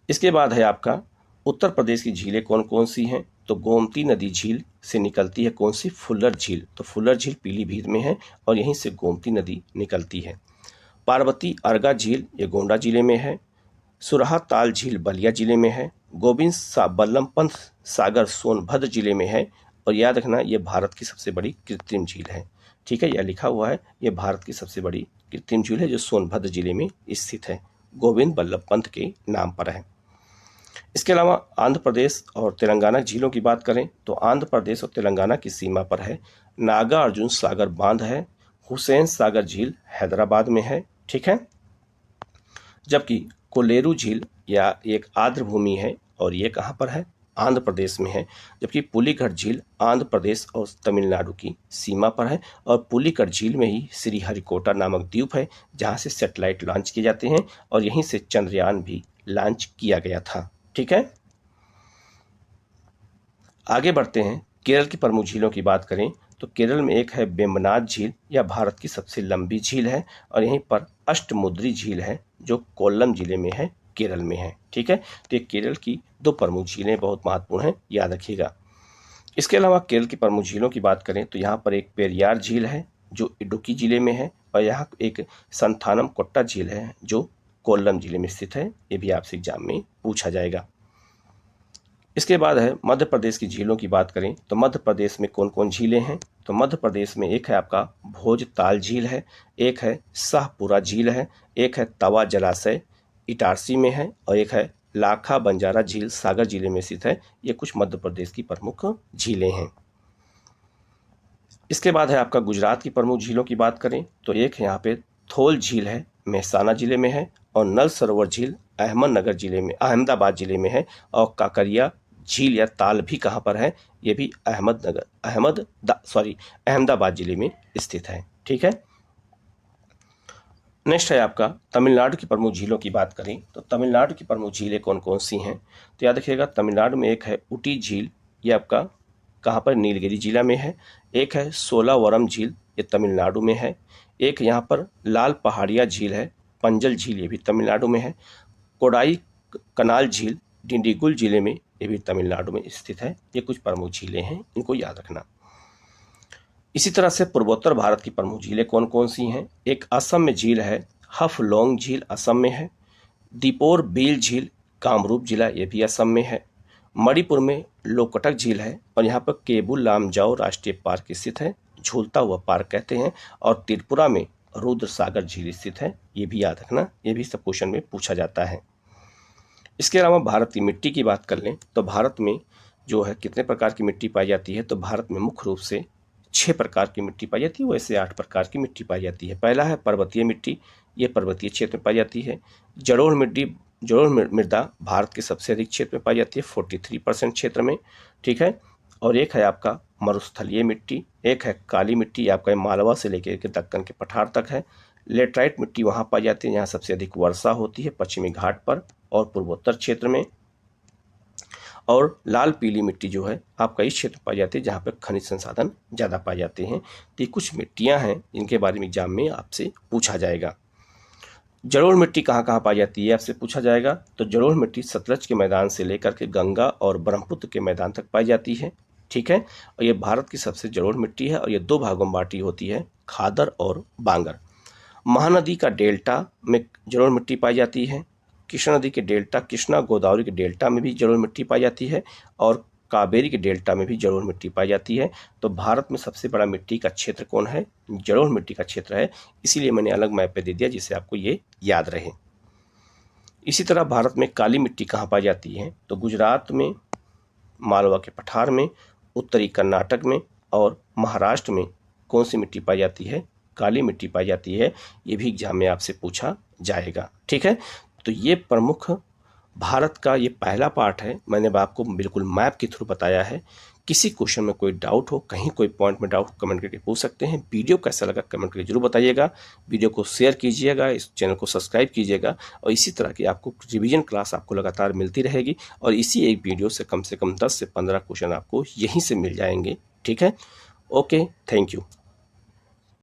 इसके बाद है आपका उत्तर प्रदेश की झीलें कौन कौन सी हैं, तो गोमती नदी झील से निकलती है कौन सी, फुल्लर झील। तो फुल्लर झील पीलीभीत में है और यहीं से गोमती नदी निकलती है। पार्वती अर्गा झील ये गोंडा जिले में है। सुरहा ताल झील बलिया जिले में है। गोविंद बल्लभ पंत सागर सोनभद्र जिले में है। और याद रखना ये भारत की सबसे बड़ी कृत्रिम झील है। ठीक है, यह लिखा हुआ है, ये भारत की सबसे बड़ी कृत्रिम झील है जो सोनभद्र जिले में स्थित है, गोविंद बल्लभ पंत के नाम पर है। इसके अलावा आंध्र प्रदेश और तेलंगाना झीलों की बात करें तो आंध्र प्रदेश और तेलंगाना की सीमा पर है नागा अर्जुन सागर बांध है, हुसैन सागर झील हैदराबाद में है। ठीक है। जबकि कोलेरू झील या एक आर्द्रभूमि है और ये कहाँ पर है, आंध्र प्रदेश में है। जबकि पुलिकट झील आंध्र प्रदेश और तमिलनाडु की सीमा पर है और पुलिकट झील में ही श्रीहरिकोटा नामक द्वीप है जहाँ से सैटेलाइट लॉन्च किए जाते हैं और यहीं से चंद्रयान भी लॉन्च किया गया था। ठीक है। आगे बढ़ते हैं, केरल की प्रमुख झीलों की बात करें तो केरल में एक है वेम्बनाड झील, यह भारत की सबसे लंबी झील है और यहीं पर अष्टमुद्री झील है जो कोल्लम जिले में है, केरल में है। ठीक है। तो ये केरल की 2 प्रमुख झीलें बहुत महत्वपूर्ण हैं, याद रखिएगा। इसके अलावा केरल की प्रमुख झीलों की बात करें तो यहाँ पर एक पेरियार झील है जो इडुक्की जिले में है और यहाँ एक संथानम कोट्टा झील है जो कोल्लम जिले में स्थित है, ये भी आपसे एग्जाम में पूछा जाएगा। इसके बाद है मध्य प्रदेश की झीलों की बात करें तो मध्य प्रदेश में कौन कौन झीलें हैं, तो मध्य प्रदेश में एक है आपका भोजताल झील है, एक है शाहपुरा झील है, एक है तवा जलाशय इटारसी में है और एक है लाखा बंजारा झील सागर जिले में स्थित है। ये कुछ मध्य प्रदेश की प्रमुख झीलें हैं। इसके बाद है आपका गुजरात की प्रमुख झीलों की बात करें तो एक यहाँ पे थोल झील है, मेहसाना जिले में है और नल सरोवर झील अहमदाबाद जिले में है और काकरिया झील या ताल भी कहाँ पर है, ये भी अहमदाबाद जिले में स्थित है। ठीक है। नेक्स्ट है आपका तमिलनाडु की प्रमुख झीलों की बात करें तो तमिलनाडु की प्रमुख झीलें कौन कौन सी हैं, तो याद रखिएगा तमिलनाडु में एक है उटी झील, ये आपका कहाँ पर, नीलगिरी जिला में है। एक है सोलावरम झील, ये तमिलनाडु में है। एक यहाँ पर लाल पहाड़िया झील है, पंजल झील, ये भी तमिलनाडु में है। कोडाई कनाल झील डिंडीगुल जिले में, ये भी तमिलनाडु में स्थित है। ये कुछ प्रमुख झीलें हैं, इनको याद रखना। इसी तरह से पूर्वोत्तर भारत की प्रमुख झीलें कौन कौन सी हैं, एक असम में झील है हफलोंग झील असम में है। दीपोर बील झील कामरूप जिला, ये भी असम में है। मणिपुर में लोकटक झील है और यहाँ पर केबुल लामजाओ राष्ट्रीय पार्क स्थित है, झूलता हुआ पार्क कहते हैं। और त्रिपुरा में रुद्र सागर झील स्थित है, ये भी याद रखना, ये भी सब क्वेश्चन में पूछा जाता है। इसके अलावा भारत की मिट्टी की बात कर लें तो भारत में जो है कितने प्रकार की मिट्टी पाई जाती है, तो भारत में मुख्य रूप से 6 प्रकार की मिट्टी पाई जाती है, वैसे 8 प्रकार की मिट्टी पाई जाती है। पहला है पर्वतीय मिट्टी, ये पर्वतीय क्षेत्र में पाई जाती है। जलोढ़ मिट्टी, जलोढ़ मृदा भारत के सबसे अधिक क्षेत्र में पाई जाती है, 43% क्षेत्र में, ठीक है। और एक है आपका मरुस्थलीय मिट्टी, एक है काली मिट्टी, आपका मालवा से लेकर के दक्कन के पठार तक है। लेटराइट मिट्टी वहाँ पाई जाती है जहाँ सबसे अधिक वर्षा होती है, पश्चिमी घाट पर और पूर्वोत्तर क्षेत्र में। और लाल पीली मिट्टी जो है आपका इस क्षेत्र में पाई जाती है जहाँ पर खनिज संसाधन ज़्यादा पाए जाते हैं। तो ये कुछ मिट्टियाँ हैं जिनके बारे में एग्जाम में आपसे पूछा जाएगा। जलोढ़ मिट्टी कहाँ कहाँ पाई जाती है आपसे पूछा जाएगा, तो जलोढ़ मिट्टी सतलज के मैदान से लेकर के गंगा और ब्रह्मपुत्र के मैदान तक पाई जाती है, ठीक है। और ये भारत की सबसे जलोढ़ मिट्टी है और ये 2 भागों में बांटी होती है, खादर और बांगर। महानदी का डेल्टा में जलोढ़ मिट्टी पाई जाती है। कृष्णा नदी के डेल्टा, कृष्णा गोदावरी के डेल्टा में भी जलोढ़ मिट्टी पाई जाती है और कावेरी के डेल्टा में भी जलोढ़ मिट्टी पाई जाती है। तो भारत में सबसे बड़ा मिट्टी का क्षेत्र कौन है, जलोढ़ मिट्टी का क्षेत्र है, इसीलिए मैंने अलग मैप पे दे दिया जिससे आपको ये याद रहे। इसी तरह भारत में काली मिट्टी कहाँ पाई जाती है, तो गुजरात में मालवा के पठार में, उत्तरी कर्नाटक में और महाराष्ट्र में कौन सी मिट्टी पाई जाती है, काली मिट्टी पाई जाती है। ये भी एग्जाम में आपसे पूछा जाएगा, ठीक है। तो ये प्रमुख भारत का ये पहला पार्ट है, मैंने आपको बिल्कुल मैप के थ्रू बताया है। किसी क्वेश्चन में कोई डाउट हो, कहीं कोई पॉइंट में डाउट कमेंट करके पूछ सकते हैं। वीडियो कैसा लगा कमेंट करके जरूर बताइएगा। वीडियो को शेयर कीजिएगा, इस चैनल को सब्सक्राइब कीजिएगा और इसी तरह की आपको रिवीजन क्लास आपको लगातार मिलती रहेगी और इसी एक वीडियो से कम 10 से 15 क्वेश्चन आपको यहीं से मिल जाएंगे, ठीक है। Okay, thank you.